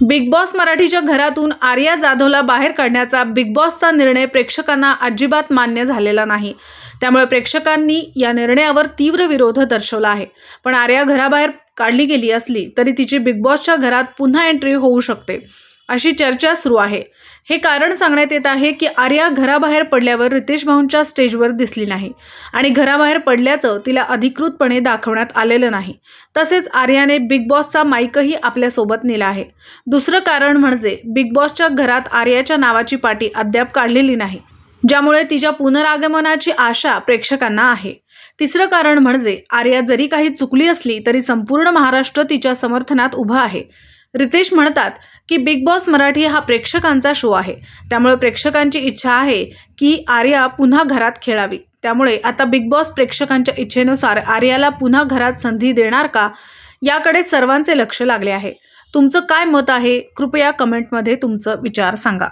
Big boss मराठीच्या घरातून आर्या जाधवला बाहेर काढण्याचा बिग बॉसचा निर्णय प्रेक्षकांना अजिबात मान्य झालेला नाही। त्यामुळे प्रेक्षकांनी या निर्णयावर तीव्र विरोध दर्शवला आहे। पण आर्या घराबाहेर काढली गेली असली तरी तिची बिग बॉसच्या घरात पुन्हा एंट्री होऊ शकते अशी चर्चा सुरू आहे। हे कारण सांगण्यात येत आहे की आर्या घराबाहेर पडल्यावर रितेश भाऊंच्या स्टेजवर दिसली नाही आणि घराबाहेर पडल्याचं तिला अधिकृतपणे दाखवण्यात आलेलं नाही। तसेच आर्याने बिग बॉसचा माईकही आपल्या सोबत नेला आहे। दुसरं कारण म्हणजे बिग बॉसच्या घरात आर्याच्या नावाची पाटी अद्याप काढलेली नाही, ज्यामुळे तिच्या पुनरागमनाची आशा प्रेक्षकांना आहे। तिसरं कारण म्हणजे आर्या जरी काही चुकली असली तरी संपूर्ण महाराष्ट्र तिच्या समर्थनात उभा आहे। रितेश म्हणतात की बिग बॉस मराठी हा प्रेक्षकांचा शो आहे, त्यामुळे प्रेक्षकांची इच्छा आहे की आर्या पुन्हा घरात खेळावी। त्यामुळे आता बिग बॉस प्रेक्षकांच्या इच्छेनुसार आर्याला पुन्हा घरात संधी देणार का, याकडे सर्वांचे लक्ष लागले आहे। तुमचं काय मत आहे? कृपया कमेंटमध्ये तुमचं विचार सांगा।